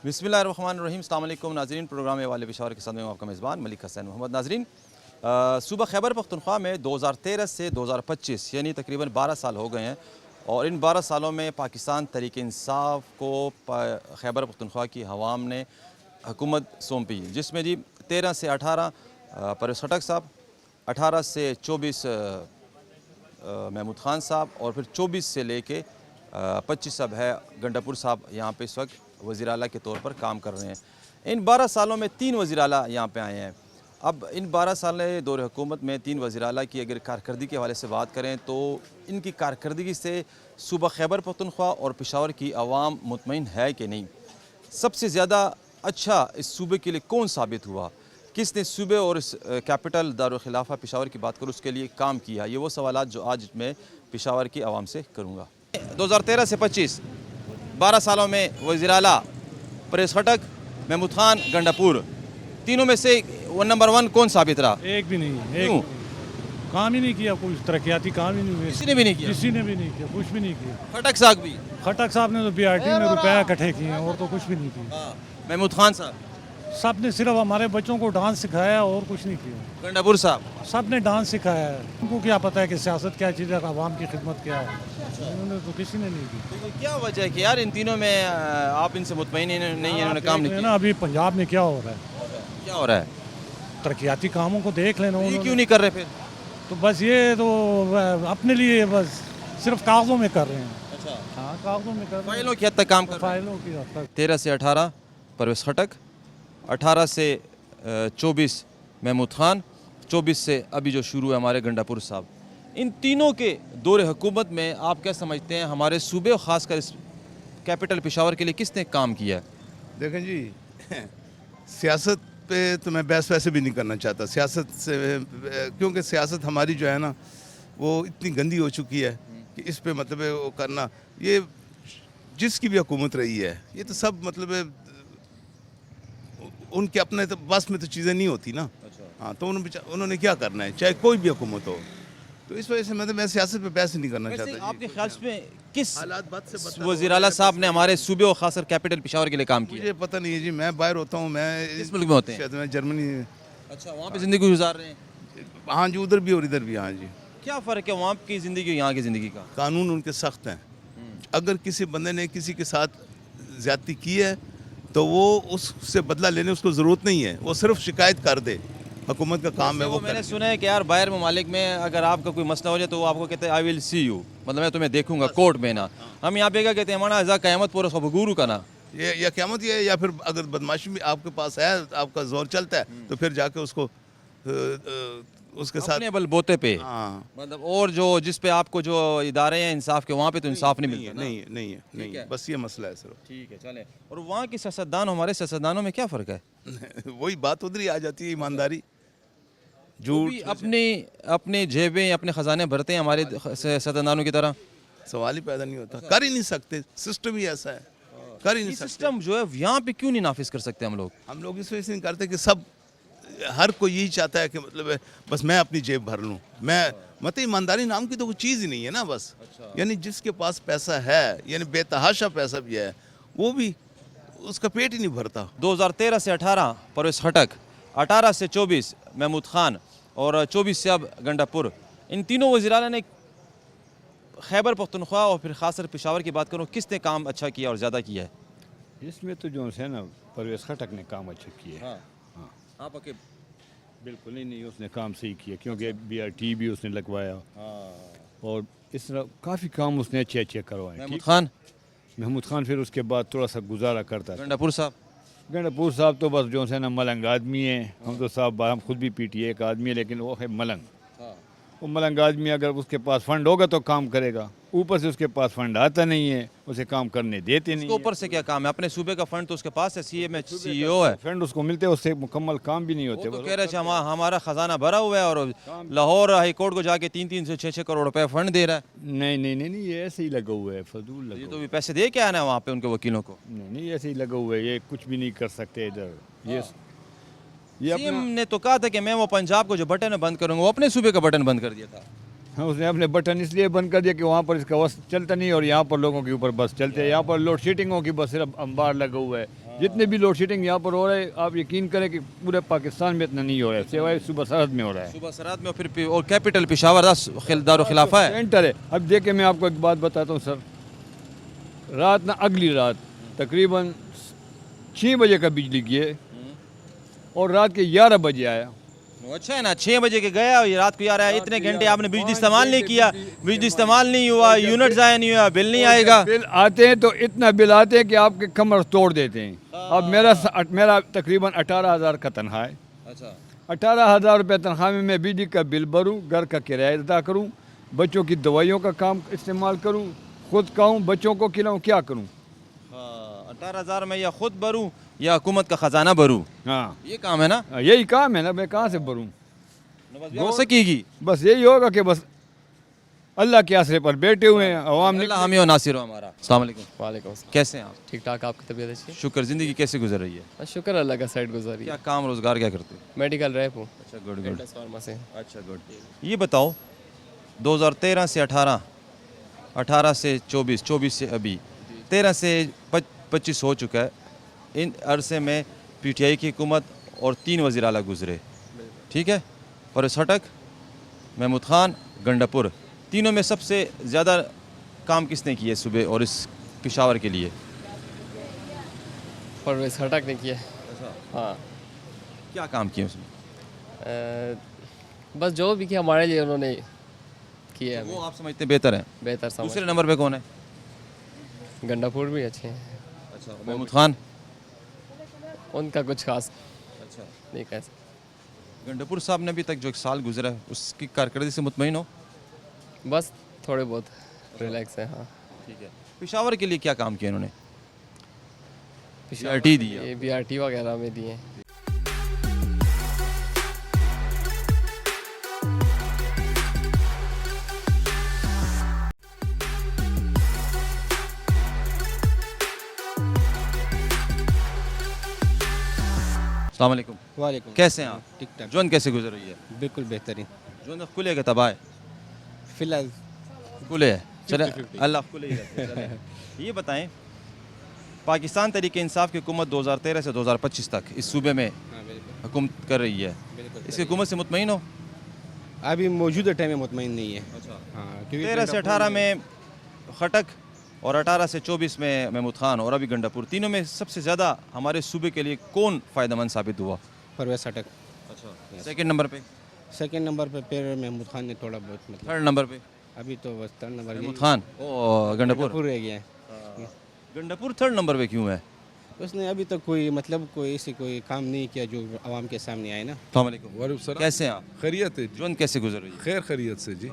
बिस्मिल्लाहिर्रहमानिर्रहीम। अस्सलाम वालेकुम नाज़रीन, प्रोग्राम वाले पेशावर के साथ में आपका मेज़बान मलिक हसन मोहम्मद। नाज़रीन, सूबा खैबर पख्तूनख्वा में 2013 से 2025 यानी तकरीबन 12 साल हो गए हैं और इन 12 सालों में पाकिस्तान तहरीक इंसाफ को खैबर पख्तूनख्वा की हवाम ने हुकूमत सौंपी, जिसमें जी 13 से 18 परवेज़ खटक साहब, 18 से 24 महमूद ख़ान साहब और फिर 24 से लेके 25 अब है गंडापुर साहब यहाँ पे इस वक्त वज़ीर आला के तौर पर काम कर रहे हैं। इन 12 सालों में 3 वज़ीर आला यहाँ पे आए हैं। अब इन 12 साल दौर हुकूमत में 3 वज़ीर आला की अगर कारकर्दगी के हवाले से बात करें तो इनकी कारकर्दगी से सूबा खैबर पख्तूनख्वा और पेशावर की आवाम मुतमईन है कि नहीं? सबसे ज़्यादा अच्छा इस सूबे के लिए कौन साबित हुआ? किसने सूबे और इस कैपिटल दारुल खिलाफा पेशावर की बात करूँ उसके लिए काम किया? ये वो सवालात जो आज मैं पेशावर की आवाम से करूँगा। 2013 से 25 12 सालों में वज़ीर आला परवेज़ खटक, महमूद ख़ान, गंडापुर, तीनों में से नंबर 1 कौन साबित रहा? एक भी नहीं। क्यों? काम ही नहीं किया, कोई तरक्याती काम ही नहीं हुए। किसी ने भी नहीं किया? किसी ने भी नहीं किया, कुछ भी नहीं किया। खटक साहब भी? खटक साहब ने तो BRT में रुपया इकट्ठे किए हैं और तो कुछ भी नहीं किया। महमूद ख़ान साहब? सब ने सिर्फ हमारे बच्चों को डांस सिखाया और कुछ नहीं किया। गंडापुर साहब? सब ने डांस सिखाया है। उनको क्या पता है कि सियासत क्या चीज़ है, आवाम की खिदमत क्या है। उन्होंने तो किसी ने नहीं की। तो क्या वजह है कि यार इन तीनों में आप इनसे मुतमईन नहीं हैं, इन्होंने काम नहीं किया? ना अभी पंजाब में क्या हो रहा है, क्या हो रहा है? तरक्याती कामों को देख लेना। ये क्यों नहीं कर रहे फिर? तो बस ये तो अपने लिए बस सिर्फ कागजों में कर रहे हैं। अच्छा, हाँ, कागजों में कर रहे हैं। फाइलों की हद तक काम कर रहे हैं। फाइलों की हद तक। 13 से 18 परवेज़ खटक, 18 से 24 महमूद ख़ान, 24 से अभी जो शुरू है हमारे गंडापुर साहब। इन तीनों के दौरे हुकूमत में आप क्या समझते हैं हमारे सूबे और ख़ासकर इस कैपिटल पेशावर के लिए किसने काम किया है? देखें जी, सियासत पे तो मैं बहस वैसे भी नहीं करना चाहता सियासत से, क्योंकि सियासत हमारी जो है ना वो इतनी गंदी हो चुकी है कि इस पे मतलब है वो करना, ये जिसकी भी हुकूमत रही है ये तो सब मतलब है उनके अपने तो बस में तो चीज़ें नहीं होती ना। हाँ, तो उन्होंने क्या करना है, चाहे कोई भी हुकूमत हो। तो इस वजह से मतलब मैं सियासत पे बहस नहीं करना चाहता। आपके ख्याल में किस हालात बात से बता वज़ीर आला साहब ने हमारे सूबे और खासकर कैपिटल पेशावर के लिए काम किया? मुझे पता नहीं है जी, मैं बाहर होता हूँ, मैं किस मुल्क में होते हैं? शायद मैं जर्मनी। अच्छा, वहाँ पे ज़िंदगी गुजार रहे हैं? हाँ जी, उधर भी और इधर भी। हाँ जी। क्या फ़र्क है वहाँ की ज़िंदगी और यहाँ की ज़िंदगी का? कानून उनके सख्त हैं। अगर किसी बंदे ने किसी के साथ ज़्यादती की है तो वो उससे बदला लेने उसको ज़रूरत नहीं है, वो सिर्फ शिकायत कर दे। हुकूमत का काम है वो मैंने सुना है कि यार बाहर ममालिक में अगर आपका कोई मसला हो जाए तो वो आपको कहते हैं आई विल सी यू, मतलब मैं तुम्हें देखूंगा कोर्ट में ना। हम यहाँ पे क्या कहते हैं, हमारा अज़ा क़यामत पूरा सब गुरु का ना, ये या क़यामत ये है, या फिर अगर बदमाशी में आपके पास है, आपका जोर चलता है तो फिर जाके उसको उसके साथ अपने बलबूते पे। हाँ, मतलब और जो जिस पे आपको जो इदारे हैं इंसाफ के, वहाँ पे तो इंसाफ नहीं मिलता ना? नहीं है, बस ये मसला है सिर्फ। ठीक है, चले। और वहाँ के सियासतदान हमारे सियासतदानों में क्या फ़र्क है? वही बात उधर ही आ जाती है, ईमानदारी, झूठ, अपने जेबें अपने ख़जाने भरते हैं हमारे सियासतदानों की तरह। सवाल ही पैदा नहीं होता, कर ही नहीं सकते, सिस्टम ही ऐसा है, कर ही नहीं सकते। सिस्टम जो है यहाँ पे क्यों नहीं नाफिज कर सकते हम लोग? हम लोग इस वजह से नहीं करते कि सब हर कोई यही चाहता है कि मतलब है बस मैं अपनी जेब भर लूँ। मैं मतलब ईमानदारी नाम की तो कोई चीज़ ही नहीं है ना बस। यानी जिसके पास पैसा है, यानी बेतहाशा पैसा भी है, वो भी उसका पेट ही नहीं भरता। 2013 से 18 परवेज़ खटक, 18 से 24 महमूद ख़ान और 24 से अब गंडापुर, इन तीनों वज़ीर आला ने खैबर पख्तूनख्वा और फिर ख़ासकर पेशावर की बात करूँ, किसने काम अच्छा किया और ज़्यादा किया है? इसमें तो जो है ना परवेज़ खटक ने काम अच्छा किया है। हाँ, आप अके बिल्कुल नहीं, उसने काम सही किया क्योंकि BRT भी उसने लगवाया और इस तरह काफ़ी काम उसने अच्छे अच्छे करवाए। महमूद ख़ान फिर उसके बाद थोड़ा सा गुजारा करता था। गंडापुर साहब? गंडापुर साहब तो बस जो है ना मलंग आदमी है। हम तो साहब हम खुद भी PTA एक आदमी है, लेकिन वो है मलंग। वो मलंग आदमी अगर उसके पास फंड होगा तो काम करेगा, ऊपर से उसके पास फंड आता नहीं है, उसे काम करने देते नहीं। ऊपर से क्या काम है? अपने सूबे का फंड तो उसके पास है, CEO है, फंड उसको मिलते हैं, उससे मुकम्मल काम भी नहीं होते। वो तो कह रहे थे हमारा खजाना भरा हुआ है और लाहौर हाई कोर्ट को जाके 3-3 से 6-6 करोड़ रुपए फंड दे रहा है। नहीं, ये ऐसे ही लगा हुआ है, फजूल लगा। ये तो भी पैसे दे के आना है वहाँ पे उनके वकीलों को। नहीं, ऐसे ही लगा हुआ है, ये कुछ भी नहीं कर सकते इधर। ये सीएम ने तो कहा था कि मैं वो पंजाब को जो बटन है बंद करूंगा, वो अपने सूबे का बटन बंद कर दिया था। हाँ, उसने अपने बटन इसलिए बंद कर दिया कि वहाँ पर इसका बस चलता नहीं और यहाँ पर लोगों के ऊपर बस चलते हैं। यहाँ पर लोड शेडिंगों की बस सिर्फ अंबार लगा हुआ है, जितने भी लोड शेडिंग यहाँ पर हो रहे हैं, आप यकीन करें कि पूरे पाकिस्तान में इतना नहीं हो रहा है, सिवाय सूबा सरहद में हो रहा है। सूबा सरहद में और कैपिटल पेशावर दारुल खिलाफा है। सेंटर है। अब देखिए मैं आपको एक बात बताता हूँ सर, रात ना अगली रात तकरीबन 6 बजे का बिजली गए और रात के 11 बजे आया। अच्छा है ना, 6 बजे के गया और रात को यार आया, इतने घंटे आपने बिजली इस्तेमाल नहीं किया, बिजली इस्तेमाल नहीं हुआ, यूनिट ज़ाया नहीं हुआ, बिल नहीं आएगा। बिल आते हैं तो इतना बिल आते हैं कि आपके कमर तोड़ देते हैं। अब मेरा तकरीबन 18,000 का तनख्वाह है। अच्छा, 18,000 रुपये तनख्वाह में मैं बिजली का बिल भरूँ, घर का किराया अदा करूँ, बच्चों की दवाइयों का काम इस्तेमाल करूँ, खुद खाऊँ, बच्चों को खिलाऊँ, क्या करूँ? 18,000 में या खुद भरूँ या हुकूमत का खजाना भरूँ, हाँ ये काम है ना। यही काम है ना, मैं कहाँ से भरूँ? हो सकेगी बस यही होगा कि बस अल्लाह के आसरे पर बैठे हुए हैं, अवाम अल्लाह हमें और नासिर हो हमारा। अस्सलाम वालेकुम। वालेकुम अस्सलाम। कैसे हैं आप? ठीक ठाक, आपकी तबीयत अच्छी शुक्र, ज़िंदगी कैसे गुजर रही है? है? शुक्र अल्लाह का, साइड गुजारी क्या काम रोज़गार क्या करते हो? मेडिकल रैप हूँ। अच्छा, गुड गुड। फार्मा से। अच्छा, गुड। ये बताओ 2013 से 18, 18 से 24, 24 से अभी 13 से 25 हो चुका है। इन अरसे में पीटीआई की हुकूमत और 3 वज़ीर आला गुजरे, ठीक है? फरस हटक, महमूद खान, गंडापुर, तीनों में सबसे ज़्यादा काम किसने किए सुबह और इस पेशावर के लिए? परवेज हटक ने किया। हाँ, क्या काम किए उसमें? बस जो भी किया हमारे लिए उन्होंने किया, वो आप समझते हैं बेहतर है। बेहतर समझ। दूसरे नंबर पे कौन है? गंडापुर भी अच्छे हैं, अच्छा, महमूद खान। उनका कुछ खास अच्छा, नहीं कह सकते। गंडापुर साहब ने अभी तक जो एक साल गुजरा है उसकी कारकर्दगी से मुतमईन हो? बस थोड़े बहुत रिलैक्स है। हाँ, ठीक है। पेशावर के लिए क्या काम किया इन्होंने? BRT दी है। ये BRT वगैरह में दिए हैं। अस्सलाम वालेकुम। वालेकुम। कैसे हैं आप? ठीक ठाक, जोन कैसे गुजर रही है? बिल्कुल बेहतरीन। जोन खुले का तबाह है? फिलहाल खुले है, चले अल्लाह खुले ही रखे, चले। ये बताएं, पाकिस्तान तहरीक इंसाफ की हुकूमत 2013 से 2025 तक इस सूबे में हुकूमत कर रही है, इसकी हुकूमत से मुतमईन हो? अभी मौजूदा टाइम में मुतमईन नहीं है। अच्छा, हाँ, क्योंकि 13 से 18 में खटक और 18 से 24 में महमूद खान और अभी गंडापुर, तीनों में सबसे ज़्यादा हमारे सूबे के लिए कौन फ़ायदेमंद साबित हुआ? परवेज हटक। अच्छा, सेकंड नंबर पे? सेकंड नंबर पे फिर महमूद खान ने थोड़ा बहुत मतलब, थर्ड नंबर पे अभी तो बस थर्ड नंबर महमूद खान और गंडापुर। पूरा रह गया है। गंडापुर थर्ड नंबर पे क्यों है? उसने अभी तक कोई मतलब कोई ऐसी कोई काम नहीं किया जो आवाम के सामने आए ना। अस्सलाम वालेकुम। वालेकुम सलाम। कैसे हैं आप? खैरियत है जी। जोन कैसे गुजर रही है? खैर खैरियत से जी।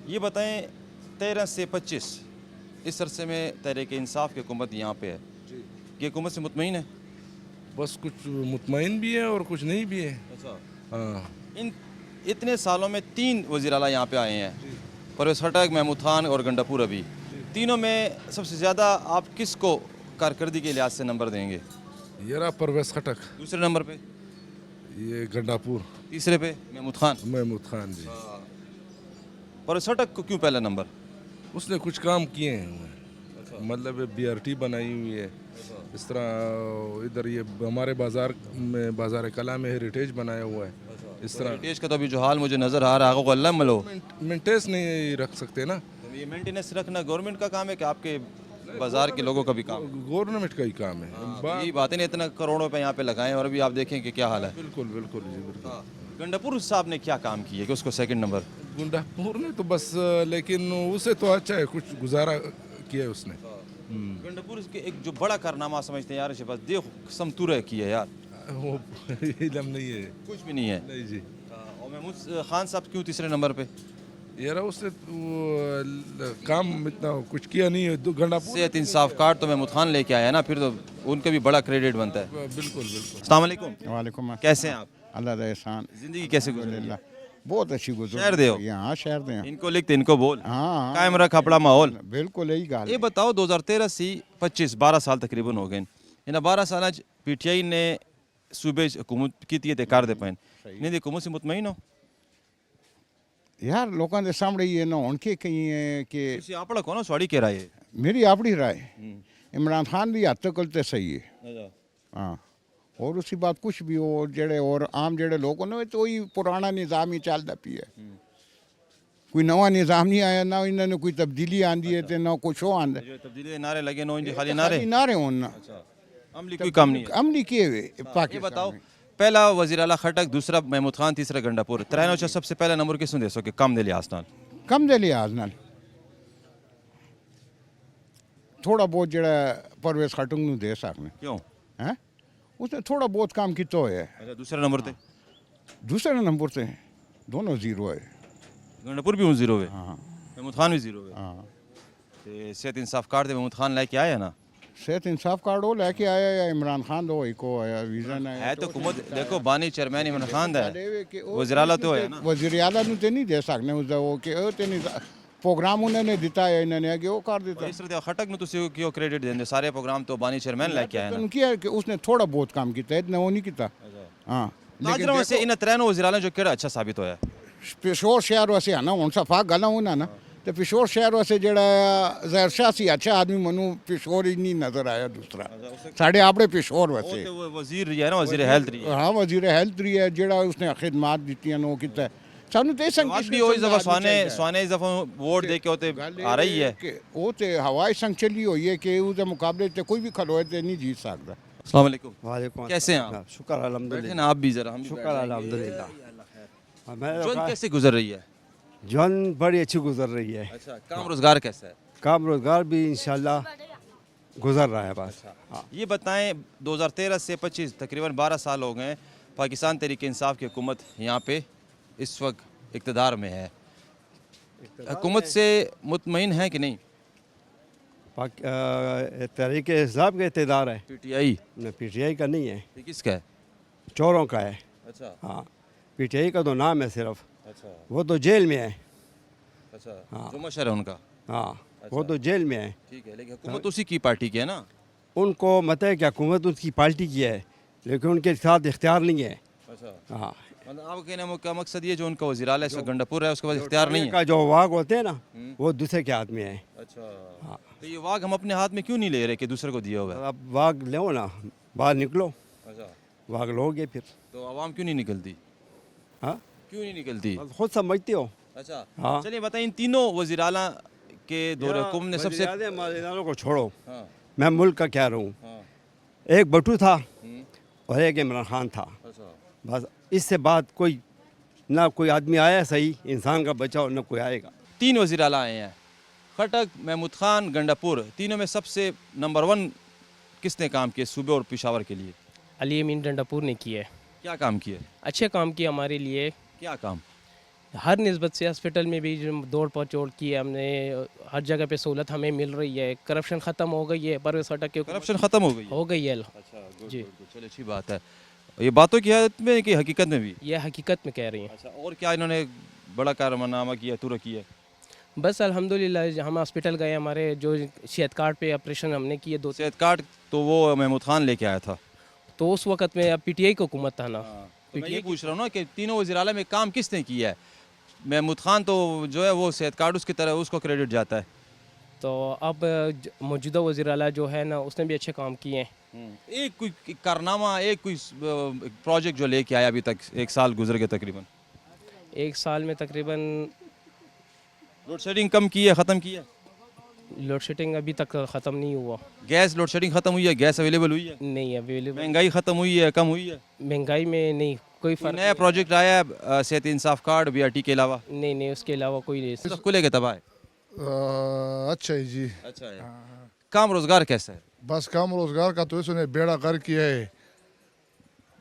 ये बताएं 13 से 25 इस अरसे में तहरीक इंसाफ की हुकूमत यहाँ पे है, ये हुकूमत से मुतमईन है? बस कुछ मुतमईन भी है और कुछ नहीं भी है। अच्छा, हाँ, इन इतने सालों में 3 वज़ीर आला यहाँ पे आए हैं, परवेज हटक, महमूद खान और गंडापुर, अभी तीनों में सबसे ज़्यादा आप किसको कारकर्दगी के लिहाज से नंबर देंगे? ये रहा परवेज खटक, दूसरे नंबर पे? ये गंडापुर, तीसरे पे महमूद खान। महमूद खान जी। परवेज हटक को क्यों पहला नंबर? उसने कुछ काम किए हैं, मतलब BRT बनाई हुई है, इस तरह इधर ये हमारे बाज़ार में बाज़ार कला में हेरिटेज बनाया हुआ है। इस तरह हेरिटेज का तो अभी जो हाल मुझे नज़र आ रहा है, को अल्लाह मलो, मेंटेनेंस नहीं रख सकते ना। तो ये मेंटेनेंस रखना गवर्नमेंट का काम है कि आपके बाज़ार के लोगों का भी काम? गवर्नमेंट का ही काम है। यही बात है ना, इतना करोड़ों रुपए यहाँ पे लगाएं और अभी आप देखें कि क्या हाल है। बिल्कुल बिल्कुल जी, बिल्कुल। गंडापुर साहब ने क्या काम किया कि उसको सेकंड नंबर? गुंडापुर ने तो बस, लेकिन उसे तो अच्छा है, कुछ गुजारा किया है उसने। गंडापुर के एक जो बड़ा कारनामा समझते हैं यार, बस देख समतुरे की है यार, वो इलम नहीं है। कुछ भी नहीं है। नहीं जी। और महमूद खान साहब क्यों तीसरे नंबर पे? यार उसने काम इतना कुछ किया नहीं है। गंडापुर सेहत इंसाफ कार्ड तो महमूद खान लेके आया ना, फिर तो उनका भी बड़ा क्रेडिट बनता है। बिल्कुल बिल्कुल। अस्सलाम वालेकुम। वालेकुम कैसे हैं आप? अल्लाह का एहसान। जिंदगी कैसे गुजर रही है? बहुत अच्छी गुजर शहर दे हो? हाँ शहर दे। इनको लिखते इनको बोल, हाँ कायम रख अपना माहौल। बिल्कुल यही गल ये बताओ 2013 से 25 12 साल तकरीबन हो गए, इन 12 साल PTI ने सूबे हुकूमत की ते कर दे पैन नहीं हुकूमत से मुतमईन हो? यार लोगों के सामने ये ना उनके कहीं है कि ਤੁਸੀਂ ਆਪਣਾ ਕੋਣ ਸਵਾੜੀ ਕੇ ਰਾਏ? मेरी अपनी राय इमरान खान भी हद तक तो सही है। हाँ और उसकी बात कुछ भी हो जेड़े और आम जेड़े लोग ने तो वही पुराना निज़ाम ही चलता पिया कोई नवा निज़ाम नहीं आया ना इन्होंने कोई तब्दीली आंदी है ना कुछ हो आंदा जो तब्दीली नारे लगे नो इनके खाली नारे नारे होना अच्छा अमली कोई काम नहीं है अमली किए हुए ये पाकिस्तान बताओ में। पहला वजीर आला खटक दूसरा महमूद खान तीसरा गंडापुर त्रैनो च सबसे पहला नंबर किसनु दे सो कि कम दे लिहाज नाल कम दे लिहाज नाल थोड़ा बहुत जड़ा परवेज खटुंग नू दे सकने क्यों हैं उसने थोड़ा बहुत काम किया है अच्छा दूसरे नंबर पे दूसरे नंबर से दोनों जीरो है गंडापुर भी हूँ जीरो है हाँ महमूद खान भी जीरो है हाँ ते सेहत इंसाफ कार्ड दे महमूद खान लेके आया ना सेहत इंसाफ कार्ड वो लेके आया या इमरान खान दो को आया वीज़ा ना है तो हुकूमत देखो बानी चेयरमैन इमरान खान दा है वज़ीर आला तो है ना वज़ीर आला नू ते नहीं दे सकने उसदा वो कि ओ ते नहीं प्रोग्राम उन्होंने दिता है इन्होंने आगे वो कर देता इस तरह खटक नु तुसी क्यों क्रेडिट देंदे सारे प्रोग्राम तो बानी चेयरमैन लेके आया ना तो किया कि उसने थोड़ा बहुत काम किया इतना वो नहीं किया हाँ नाजरा में से इन त्रैनो वज़ीर आला जो केड़ा अच्छा साबित होया पिशोर शहर वैसे है ना उन सफा गला होना ना तो पिशोर शहर वैसे जड़ा ज़हर शाह सी अच्छा आदमी मनु पिशोर ही नहीं नजर आया दूसरा साढ़े आपड़े पिशोर वैसे वो वज़ीर रही है ना वज़ीर हेल्थ रही है हाँ वजीर हेल्थ रही है जड़ा उसने खिदमात दी नो किता सानू ते बात भी होई दफा स्वाने इस दफा वोट दे के होते आ रही है वो ते हवाई संग चली हुई है कि उसके मुकाबले ते कोई भी खलोए ते नहीं जीत सकता अस्सलाम वालेकुम वालेकुम कैसे हैं आप शुक्र बैठे अल्हम्दुलिल्लाह ना आप भी जरा हम भी शुक्र बैठ जाएं। अल्हम्दुलिल्लाह मैं जोन कैसे गुजर रही है जौन बड़ी अच्छी गुजर रही है अच्छा काम रोजगार कैसा है काम रोजगार भी इंशाल्लाह गुजर रहा है बस हाँ ये बताएं 2013 से 25 तकरीबन 12 साल हो गए पाकिस्तान तहरीक इंसाफ की हुकूमत यहाँ पे इस वक्त इक़्तिदार में है हुकूमत से मुतमईन है कि नहीं तहरीक हिसाब का इक़्तिदार है पीटीआई न पीटीआई का नहीं है ये किसका है चोरों का है अच्छा हाँ पीटीआई का तो नाम है सिर्फ अच्छा वो तो जेल में है अच्छा हाँ। जो मशर है उनका हाँ वो तो जेल में है ठीक है लेकिन हुकूमत उसी की पार्टी की है ना उनको मत है कि हुकूमत उसकी पार्टी की है लेकिन उनके साथ इख्तियार नहीं है अच्छा हाँ मतलब आप कहने का मकसद ये जो उनका वज़ीर-ए-आला इस वक्त गंडापुर है उसके बाद इख्तियार नहीं है का जो वाग होते हैं ना वो दूसरे के हाथ में है अच्छा तो ये वाग हम अपने हाथ में क्यों नहीं ले रहे कि दूसरे को दिया हुआ है अब वाग लो ना बाहर निकलो अच्छा वाग लोगे फिर तो आवाम क्यों नहीं निकलती हाँ क्यों नहीं निकलती बस खुद समझते हो अच्छा हाँ। चलिए बताइए इन तीनों वज़ीर-ए-आला के दौरे हुकूमत ने सबसे मालिकानों को छोड़ो हाँ मैं मुल्क का कह रहा हूँ हाँ एक भट्टू था और एक इमरान खान था अच्छा बस इससे बाद कोई ना कोई आदमी आया सही इंसान का बचा और ना कोई आएगा तीन वज़ीर-ए-आला आए हैं खटक महमूद खान गंडापुर तीनों में सबसे नंबर 1 किसने काम किए सूबे और पेशावर के लिए अली अमीन डंडापुर ने किए क्या काम किए अच्छे काम किए हमारे लिए क्या काम हर निस्बत से हॉस्पिटल में भी जो दौड़ पहुँचोड़ की है हमने हर जगह पे सहूलत हमें मिल रही है करप्शन ख़त्म हो गई है परवेज़ खटक के करप्शन ख़त्म हो गई है हो गई है अच्छा जी। चलिए अच्छी बात है ये बातों की हालत में कि हकीकत में भी ये हकीकत में कह रही हैं अच्छा और क्या इन्होंने बड़ा कारनामा किया तुरकी है बस अल्हम्दुलिल्लाह हम हॉस्पिटल गए हमारे जो सेहत कार्ड पे ऑपरेशन हमने किए दो सेहत कार्ड तो वो महमूद खान लेके आया था तो उस वक्त में अब पीटीआई की हुकूमत था ना तो मैं ये पूछ रहा हूँ ना कि तीनों वज़ीर-ए-आला में काम किसने किया है महमूद खान तो जो है वो सेहत कार्ड उसकी तरह उसको क्रेडिट जाता है तो अब मौजूदा वज़ीर आला जो है ना उसने भी अच्छे काम किए हैं एक कोई कारनामा एक कोई प्रोजेक्ट जो लेके आया अभी तक 1 साल गुजर गए तकरीबन एक साल में तकरीबन लोड शेडिंग कम की है ख़त्म की है लोड शेडिंग अभी तक ख़त्म नहीं हुआ गैस लोड शेडिंग ख़त्म हुई है गैस अवेलेबल हुई है नहीं अवेलेबल महंगाई ख़त्म हुई है कम हुई है महंगाई में नहीं कोई कोई फ़र्क नया प्रोजेक्ट आया है सेहत इंसाफ कार्ड बीआरटी के अलावा नहीं उसके अलावा कोई नहीं तो खुलेगा तबाह है अच्छा है जी अच्छा है काम रोजगार कैसा है बस काम रोजगार का तो इसने बेड़ा कर किया है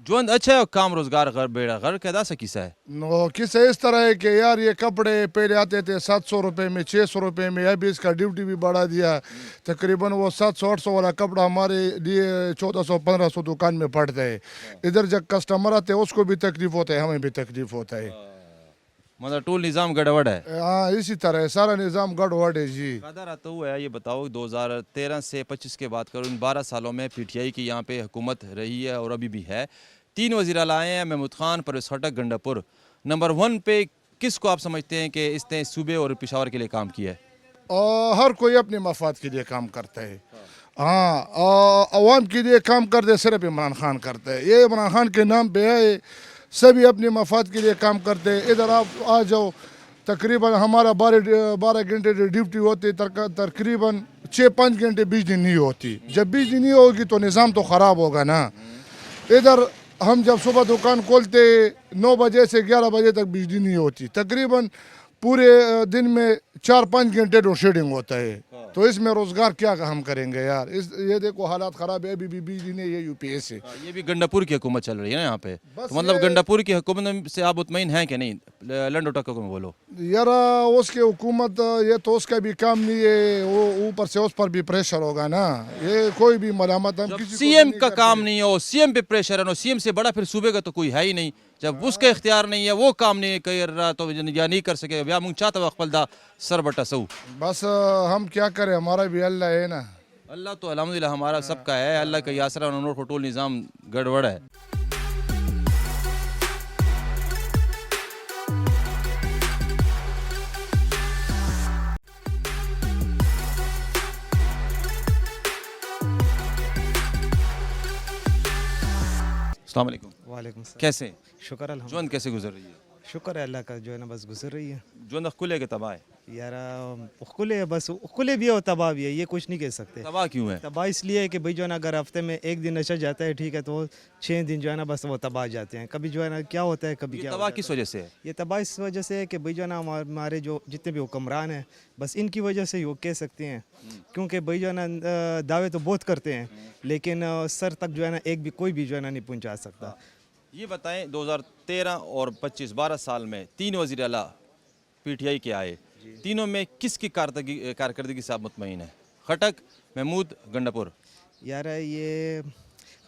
जो अच्छा है काम रोजगार घर बेड़ा घर कैदा से किसा है नो किसे इस तरह है कि यार ये कपड़े पहले आते थे 700 रुपये में 600 रुपये में अभी इसका ड्यूटी भी बढ़ा दिया तकरीबन वो 700-800 वाला कपड़ा हमारे लिए 1400-1500 दुकान में पड़ता है इधर जब कस्टमर आते हैं उसको भी तकलीफ होता है हमें भी तकलीफ होता है मतलब टोल निज़ाम गड़बड़ है हाँ इसी तरह सारा निज़ाम गड़बड़ है जी कादर आता हुआ है ये बताओ 2013 से 25 के बात करूँ इन 12 सालों में पीटीआई की यहाँ पे हुकूमत रही है और अभी भी है 3 वज़ीर-ए-आला आए हैं महमूद खान परवेज़ खटक गंडापुर नंबर 1 पे किसको आप समझते हैं कि इसने सूबे और पेशावर के लिए काम किया है और हर कोई अपने मफाद के लिए काम करता है हाँ, अवाम के लिए काम करते सिर्फ इमरान खान करते हैं। ये इमरान खान के नाम पे है, सभी अपने मफाद के लिए काम करते हैं। इधर आप आ जाओ, तकरीबन हमारा 12 घंटे ड्यूटी होती, तकरीबन 6-5 घंटे बिजली नहीं होती। जब बिजली नहीं होगी तो निज़ाम तो ख़राब होगा ना। इधर हम जब सुबह दुकान खोलते 9 बजे से 11 बजे तक बिजली नहीं होती, तकरीबन पूरे दिन में 4-5 घंटे लोड शेडिंग होता है। तो इसमें रोज़गार क्या हम करेंगे यार। ये देखो हालात ख़राब है, अभी भी बिजली नहीं है यूपीए से। ये भी गंडापुर की हुकूमत चल रही है ना यहाँ पे, बस तो मतलब ये- गंडापुर की हुकूमत से आप मुतमईन हैं कि नहीं? लंडो टक्कर को बोलो। यार उसके हुकूमत, ये तो उसका भी काम नहीं है, वो ऊपर से उस पर भी प्रेशर होगा ना। ये कोई भी मलामत हम किसी को सीएम नहीं का करते। काम नहीं हो, सीएम पे प्रेशर है ना, सीएम से बड़ा फिर सूबे का तो कोई है ही नहीं। जब उसका इख्तियार नहीं है, वो काम नहीं कर रहा तो या नहीं कर सके या मुंग चाहता वक्फलदा सर बटा सऊ। बस हम क्या करें, हमारा भी अल्लाह है ना। अल्लाह तो अल्हम्दुलिल्लाह हमारा सबका है, अल्लाह का यासरा और खटोल निज़ाम गड़बड़ है। अस्सलाम वालेकुम। वालेकुम सलाम। कैसे हैं? शुक्र अल्हम्दुलिल्लाह। जुंद कैसे गुजर रही है? शुक्र है अल्लाह का, जो है ना बस गुजर रही है जुंद खुले के तबाह है। यार। खुले बस खुले भी है और तबाह भी है, ये कुछ नहीं कह सकते। तबाह क्यों है? तबाह इसलिए है कि भाई जो है ना अगर हफ्ते में एक दिन नशा जाता है ठीक है, तो 6 दिन जो है ना बस वो तबाह जाते हैं। कभी जो है ना क्या होता है, कभी ये क्या तबाह होता किस वजह से है? है। ये तबाह इस वजह से है कि भाई जो है ना हमारे जो जितने भी हुक्मरान हैं, बस इनकी वजह से योग कह सकते हैं। क्योंकि भाई जो है ना दावे तो बहुत करते हैं, लेकिन सर तक जो है ना एक भी कोई भी जो है ना नहीं पहुँचा सकता। ये बताएं 2013 और 25 12 साल में 3 वज़ीर आला पीटीआई के आए, तीनों में किसकी कारकर्दगी से आप मुतमईन है? खटक, महमूद, गंडापुर। यार ये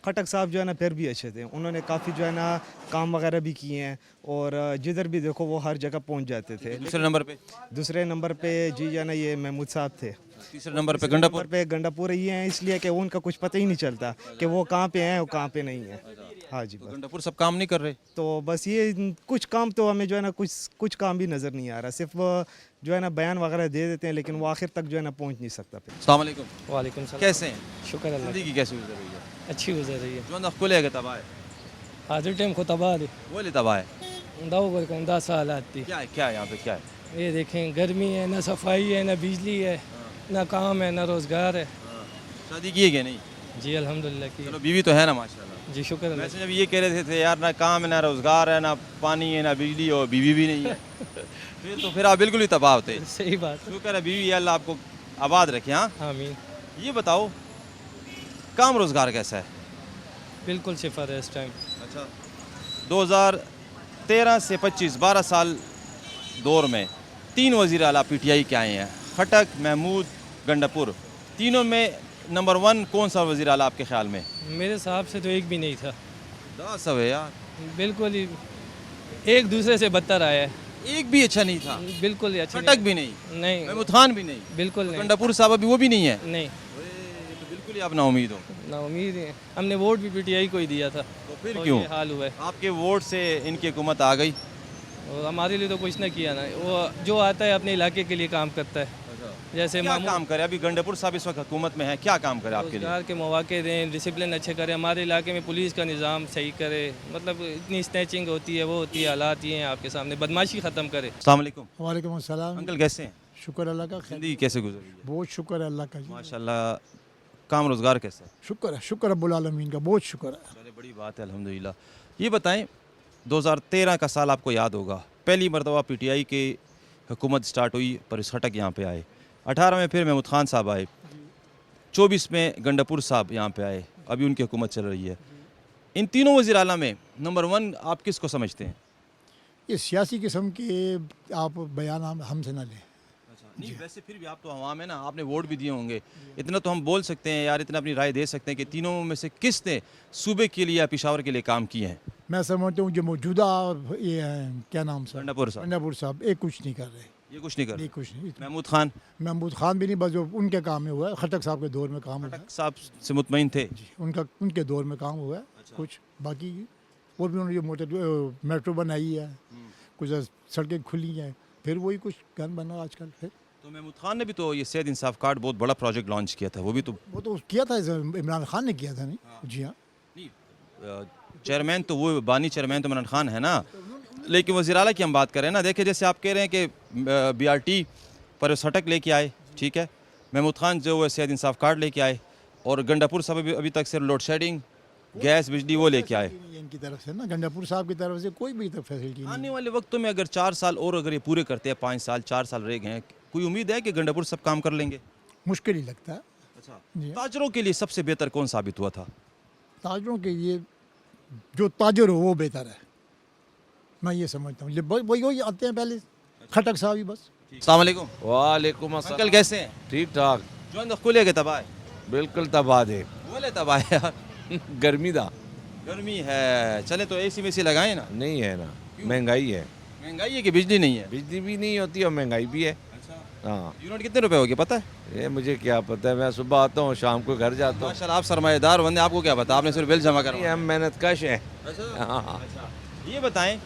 खटक साहब जो है ना फिर भी अच्छे थे, उन्होंने काफ़ी जो है ना काम वगैरह भी किए हैं और जिधर भी देखो वो हर जगह पहुंच जाते थे। दूसरे नंबर पे? दूसरे नंबर पे जी जो है ना ये महमूद साहब थे। तीसरे नंबर पे तीसरे गंडापुर? नंबर पे गंडापुर ये हैं, इसलिए कि उनका कुछ पता ही नहीं चलता कि वो कहाँ पे हैं और कहाँ पे नहीं है। हाँ जी, तो बस गंडापुर सब काम नहीं कर रहे? तो बस ये कुछ काम तो हमें जो है ना कुछ काम भी नज़र नहीं आ रहा, सिर्फ वो जो है ना बयान वगैरह दे देते हैं, लेकिन वो आखिर तक जो है ना पहुँच नहीं सकता। फिर अस्सलाम वालेकुम। वालेकुम सलाम। कैसे हैं? शुक्र अल्लाह जिंदगी कैसे गुजर रही है? अच्छी गुजर रही है। जुंद खुले के तबाह है, हाजिर टाइम को तबाह दे वो ले तबाह है। दाऊ कर 10 साल आती। क्या है, क्या है यहाँ पे, क्या है? ये देखें, गर्मी है, ना सफाई है, ना बिजली है, ना काम है, ना रोज़गार है। शादी की है कि नहीं? जी अल्हम्दुलिल्लाह की। चलो बीवी तो है ना माशाल्लाह। जी शुक्र अल्लाह। वैसे जब ये कह रहे थे यार ना काम है, ना रोज़गार है, ना पानी है, ना बिजली और बीवी भी नहीं है फिर आप बिल्कुल ही तबाह होते। सही बात है। शुक्र है बीवी, अल्लाह आपको आबाद रखे। हाँ, आमीन। ये बताओ काम रोज़गार कैसा है? बिल्कुल सिफर है इस टाइम। अच्छा, 2013 से 25 12 साल दौर में 3 वज़ीर आला पीटीआई के आए हैं, खटक, महमूद, गंडापुर। तीनों में नंबर 1 कौन सा वज़ीर आला आपके ख्याल में? मेरे हिसाब से तो एक भी नहीं था। 10 है यार, बिल्कुल ही एक दूसरे से बदतर आया है। एक भी अच्छा नहीं था। बिल्कुल ही अच्छा खटक भी नहीं, नहीं, महमूद खान भी नहीं, बिल्कुल नहीं, गंडापुर साहब अभी वो भी नहीं है। नहीं, तो बिल्कुल ही आप ना उम्मीद हो। ना उम्मीद है। हमने वोट भी पीटीआई को ही दिया था, तो फिर तो क्यों ये हाल हुआ है। आपके वोट से इनकी हुकूमत आ गई? और हमारे लिए तो कुछ ना किया ना, वो जो आता है अपने इलाके के लिए काम करता है। जैसे क्या काम करे? अभी गंडापुर साहब इस वक्त हुकूमत में है, क्या काम करे आपके लिए? रोजगार के मौके दें, डिसिप्लिन अच्छे करें, हमारे इलाके में पुलिस का निज़ाम सही करे। मतलब इतनी स्नैचिंग होती है, वो होती है, हालात ये हैं आपके सामने, बदमाशी ख़त्म करे। अस्सलाम वालेकुम। वालेकुम अस्सलाम। अंकल कैसे हैं? शुक्र अल्लाह का, जिंदगी कैसे गुजर रही है? बहुत शुक्र है अल्लाह का जी। माशाल्लाह, काम रोज़गार कैसा है? शुक्र रब्बुल आलमीन का, बहुत शुक्र है। चले, बड़ी बात है अल्हम्दुलिल्लाह। ये बताएं 2013 का साल आपको याद होगा, पहली मरतबा पीटीआई की हुकूमत स्टार्ट हुई, पर इस खटक यहाँ पे आए। 18 में फिर महमूद खान साहब आए, 24 में गंडापुर साहब यहाँ पे आए, अभी उनकी हुकूमत चल रही है। इन तीनों वज़ीर आला में नंबर 1 आप किसको समझते हैं? ये सियासी किस्म के आप बयान हमसे ना लें। नहीं, वैसे फिर भी आप तो अवाम है ना, आपने वोट भी दिए होंगे, इतना तो हम बोल सकते हैं यार, इतना अपनी राय दे सकते हैं कि तीनों में से किस ने सूबे के लिए या पेशावर के लिए काम किए हैं? मैं समझता हूँ जो मौजूदा ये हैं, क्या नाम सर, गंडापुर साहब गंडापुर साहब, एक कुछ नहीं कर रहे। ये कुछ नहीं कर नहीं रहे। कुछ नहीं। महमूद खान महमूद खान भी नहीं, बस जो उनके काम में हुआ है, खटक साहब के दौर में काम हुआ है साहब से मुतमईन थे? जी, उनके दौर में काम हुआ है कुछ। बाकी और भी उन्होंने जो मेट्रो बनाई है, कुछ सड़कें खुली हैं, फिर वही कुछ गन बना आजकल। फिर تو محمود خان نے بھی تو یہ صحت انصاف کارڈ بہت بڑا پروجیکٹ لانچ کیا تھا, وہ بھی تو وہ تو کیا تھا عمران خان نے کیا تھا. نہیں جی ہاں, چیئرمین تو وہ بانی چیئرمین تو عمران خان ہے نا, لیکن وزیر اعلیٰ کی ہم بات کریں نا. دیکھیں جیسے آپ کہہ رہے ہیں کہ B R T Pervez Khattak لے کے آئے, ٹھیک ہے, محمود خان جو ہے صحت انصاف کارڈ لے کے آئے, اور گنڈاپور صاحب ابھی تک صرف لوڈ شیڈنگ, گیس, بجلی وہ لے کے آئے. ان کی طرف سے نا, گنڈاپور صاحب کی طرف سے کوئی بھی فیسلٹی نہیں. آنے والے وقتوں میں اگر 4 سال اور اگر یہ پورے کرتے ہیں, 5 سال 4 سال رہ گئے ہیں, کوئی امید ہے کہ گنڈاپور سب کام کر لیں گے؟ مشکل ہی لگتا ہے. اچھا, جی. تاجروں کے لیے سب سے بہتر کون ثابت ہوا تھا؟ تاجروں کے لیے جو تاجر ہو وہ بہتر ہے, میں یہ سمجھتا ہوں. وہی آتے ہیں پہلے, کھٹک صاحب ہی بس. السلام علیکم. وعلیکم السلام. انکل کیسے ہیں؟ ٹھیک ٹھاک, جو اندر کھلے گئے تباہ بالکل تباہ دے. بولے تباہ یار, گرمی دا گرمی ہے, چلے تو اے سی میں سی لگائیں نا. نہیں ہے نا, مہنگائی ہے. مہنگائی ہے کہ بجلی نہیں ہے؟ بجلی بھی نہیں ہوتی اور مہنگائی بھی ہے. ہاں, یونٹ کتنے روپے ہوگی پتہ ہے؟ یہ مجھے کیا پتہ ہے, میں صبح آتا ہوں شام کو گھر جاتا ہوں. ماشاءاللہ آپ سرمایہ دار بندے, آپ کو کیا پتا, آپ نے صرف بل جمع کرنا. ہم محنت کش ہیں. ہاں, یہ بتائیں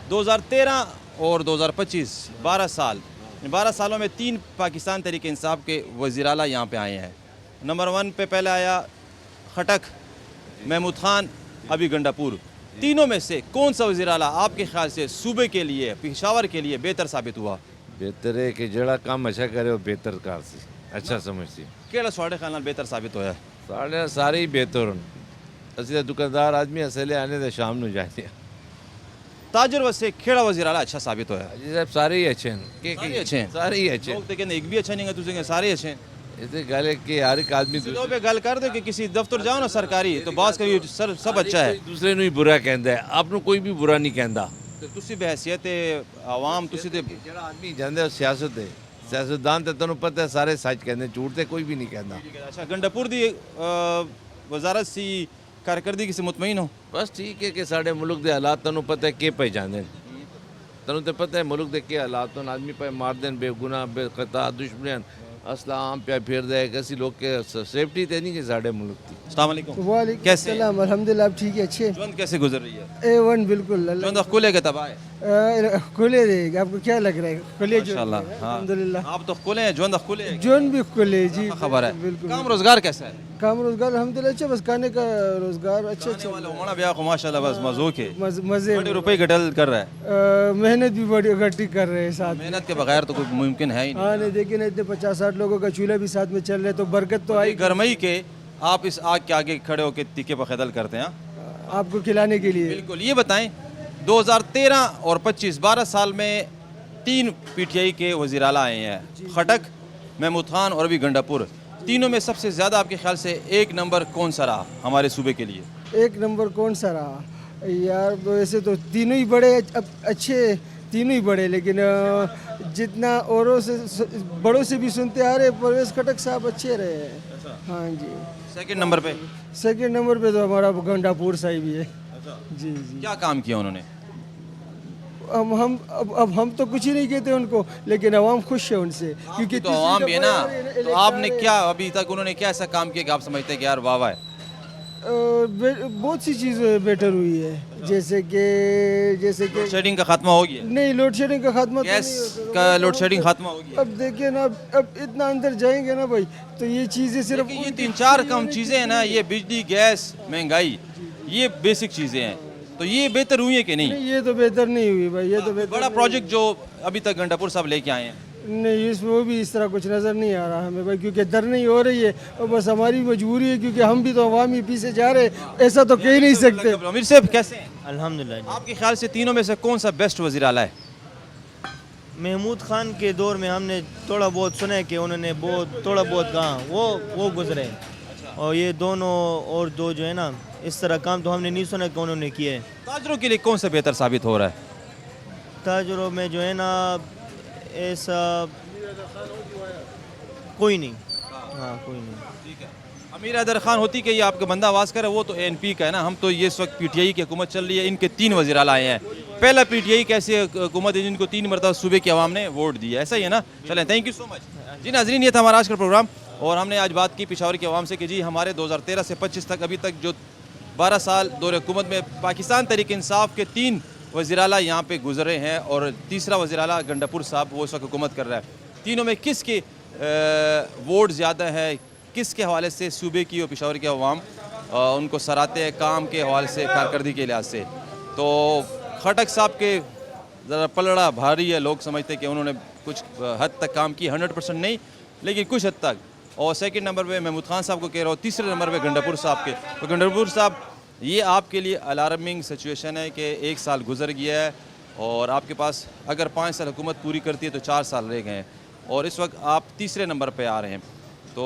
2013 اور 2025 12 سالوں میں 3 پاکستان تحریک انصاف کے وزیر اعلیٰ یہاں پہ آئے ہیں. نمبر 1 پہ پہلے آیا خٹک, محمود خان, ابھی گنڈاپور. تینوں میں سے کون سا وزیر اعلیٰ آپ کے خیال سے صوبے کے لیے, پشاور کے لیے بہتر ثابت ہوا؟ بہتر ہے کہ جڑا کام اچھا کرے وہ بہتر کار سی اچھا سمجھتی. کیڑا سواڑے خیال نال بہتر ثابت ہویا ہے؟ سارے ہی بہتر ہوں. اسی دکاندار آدمی اصلے آنے دے شام نو جانے. تاجر وسے کیڑا وزیر اعلیٰ اچھا ثابت ہویا ہے؟ جی صاحب سارے ہی اچھے ہیں. سارے اچھے ہیں. سارے ہی اچھے ہیں. لوگ تو کہتے ہیں ایک بھی اچھا نہیں ہے, دوسرے کہ سارے اچھے ہیں. اسے گل ہے کہ ہر ایک آدمی دو پہ گل کر دے کہ کسی دفتر جاؤ نا سرکاری, تو بعض کبھی سب اچھا ہے, دوسرے نو ہی برا کہندا ہے, آپ نو کوئی بھی برا نہیں کہندا. تسی بحیثیت عوام تسی تے جڑا آدمی جاندے سیاست ہے, سیاستدان تے تانوں پتہ ہے سارے سچ کہندے, جھوٹ تے کوئی بھی نہیں کہندا. اچھا, گنڈاپور دی وزارت سی کارکردگی سے مطمئن ہو؟ بس ٹھیک ہے کہ ساڈے ملک دے حالات تانوں پتہ ہے کہ پے جاندے, تانوں تے پتہ ہے ملک دے کہ حالات تو آدمی پہ مار دین بے گناہ بے خطا دشمن اسلحہ عام پہ پھیر دے, کسی لوگ کے سیفٹی تے نہیں کہ ساڈے ملک کی. السلام علیکم. وعلیکم کیسے السلام, الحمدللہ آپ ٹھیک ہے, اچھے. جوند کیسے گزر رہی ہے؟ A1 بالکل. جوند کھلے کے تباہ ہے, کھلے رہے گا, آپ کو کیا لگ رہا ہے؟ کھلے ماشاءاللہ. الحمدللہ. آپ تو کھلے ہیں, جوند کھلے ہیں, جون بھی کھلے. جی خبر ہے. بالکل. کام روزگار کیسا ہے؟ کام روزگار الحمدللہ اچھا, بس کھانے کا روزگار اچھا اچھا. ہونا بیا کو ماشاءاللہ بس مزوق ہے, مزے, بڑے روپے گٹل کر رہا ہے, محنت بھی بڑی گھٹی کر رہے ہیں ساتھ. محنت کے بغیر تو کوئی ممکن ہے ہی نہیں. ہاں نہیں, دیکھیں نا اتنے 50-60 لوگوں کا چولہا بھی ساتھ میں چل رہے, تو برکت تو آئی. گرمئی کے آپ اس آگ کے آگے کھڑے ہو کے تیکے پہ خدل کرتے ہیں آپ کو کھلانے کے لیے. بالکل. یہ بتائیں 2013 اور 25 12 سال میں 3 پی ٹی آئی کے وزیر اعلیٰ آئے ہیں, خٹک, محمود خان اور ابھی گنڈاپور. تینوں میں سب سے زیادہ آپ کے خیال سے ایک نمبر کون سا رہا ہمارے صوبے کے لیے؟ ایک نمبر کون سا رہا یار؟ ویسے تو تینوں ہی بڑے اچھے, تینوں ہی بڑے, لیکن جتنا اوروں سے بڑوں سے بھی سنتے آ رہے, پرویز خٹک صاحب اچھے رہے ہیں. ہاں جی. سیکنڈ نمبر پہ؟ سیکنڈ نمبر پہ تو ہمارا گنڈاپور صاحب ہی ہے. جی جی. کیا کام کیا انہوں نے؟ اب ہم تو کچھ ہی نہیں کہتے ان کو, لیکن عوام خوش ہے ان سے, کیونکہ تو عوام بھی ہے نا. تو آپ نے کیا ابھی تک انہوں نے کیا ایسا کام کیا کہ آپ سمجھتے ہیں کہ یار واہ واہ ہے؟ بہت سی چیزیں بیٹر ہوئی ہے, جیسے کہ لوڈ شیڈنگ کا خاتمہ ہو گیا. نہیں, لوڈ شیڈنگ کا خاتمہ گیس کا لوڈ شیڈنگ خاتمہ ہو گیا. اب دیکھیں نا, اب اتنا اندر جائیں گے نا بھائی, تو یہ چیزیں صرف یہ 3-4 کم چیزیں ہیں نا, یہ بجلی, گیس, مہنگائی, یہ بیسک چیزیں ہیں, تو یہ بہتر ہوئی ہے کہ نہیں؟ یہ تو بہتر نہیں ہوئی بھائی. یہ تو بڑا پروجیکٹ جو ابھی تک گنڈاپور صاحب لے کے آئے ہیں, نہیں, اس میں وہ بھی اس طرح کچھ نظر نہیں آ رہا ہمیں بھائی, کیونکہ در نہیں ہو رہی ہے, اور بس ہماری مجبوری ہے, کیونکہ ہم بھی تو عوامی پیچھے جا رہے, ایسا تو کہہ نہیں سکتے. امیر صاحب کیسے ہیں؟ الحمدللہ. آپ کے خیال سے تینوں میں سے کون سا بیسٹ وزیر اعلیٰ ہے؟ محمود خان کے دور میں ہم نے تھوڑا بہت سنا ہے کہ انہوں نے تھوڑا بہت کہا, وہ گزرے, اور یہ دونوں اور دو جو ہے نا, اس طرح کام تو ہم نے نہیں سنا کہ انہوں نے کیے. تاجروں کے لیے کون سا بہتر ثابت ہو رہا ہے؟ تاجروں میں جو ہے نا ایسا کوئی نہیں. ہاں کوئی نہیں. ٹھیک ہے. امیر حیدر خان ہوتی کہ یہ آپ کا بندہ آواز کرے, وہ تو اے این پی کا ہے نا. ہم تو یہ اس وقت پی ٹی آئی کی حکومت چل رہی ہے, ان کے 3 وزیر اعلیٰ آئے ہیں. پہلا پی ٹی آئی کی ایسی حکومت ہے جن کو 3 مرتبہ صوبے کی عوام نے ووٹ دیا, ایسا ہی ہے نا. چلیں, تھینک یو سو مچ. جی ناظرین, یہ تھا ہمارا آج کا پروگرام, اور ہم نے آج بات کی پشاور کی عوام سے کہ جی ہمارے 2013 سے 25 تک ابھی تک جو 12 سال دور حکومت میں پاکستان تحریک انصاف کے 3 وزیر اعلیٰ یہاں پہ گزرے ہیں, اور تیسرا وزیر اعلیٰ گنڈاپور صاحب وہ اس وقت حکومت کر رہا ہے. तीनों में किसके वोट ज़्यादा है, किसके हवाले से सूबे की और पेशावर की अवाम उनको सराहते हैं काम के हवाले से, कारकर्दगी के लिहाज से। तो खटक साहब के ज़रा पलड़ा भारी है, लोग समझते हैं कि उन्होंने कुछ हद तक काम की, 100% नहीं लेकिन कुछ हद तक। और सेकंड नंबर पे महमूद खान साहब को कह रहा हूँ, तीसरे नंबर पे गंडापुर साहब के। तो गंडापुर साहब, ये आपके लिए अलार्मिंग सिचुएशन है कि 1 साल गुजर गया है और आपके पास अगर 5 साल हुकूमत पूरी करती है तो 4 साल रह गए हैं और इस वक्त आप तीसरे नंबर पे आ रहे हैं। तो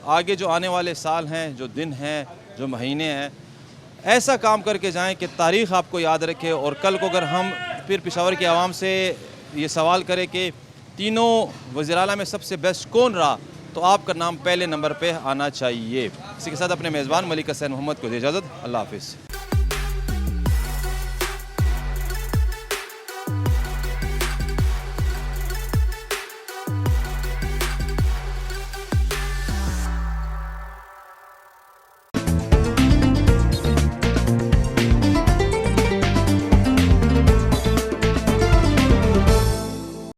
आगे जो आने वाले साल हैं, जो दिन हैं, जो महीने हैं, ऐसा काम करके जाएं कि तारीख़ आपको याद रखे। और कल को अगर हम फिर पेशावर की आवाम से ये सवाल करें कि तीनों वज़ीर आला में सबसे बेस्ट कौन रहा, तो आपका नाम पहले नंबर पे आना चाहिए। इसी के साथ अपने मेज़बान मलिक हसैन मोहम्मद को दे इजाज़त। अल्लाह हाफ़िज़।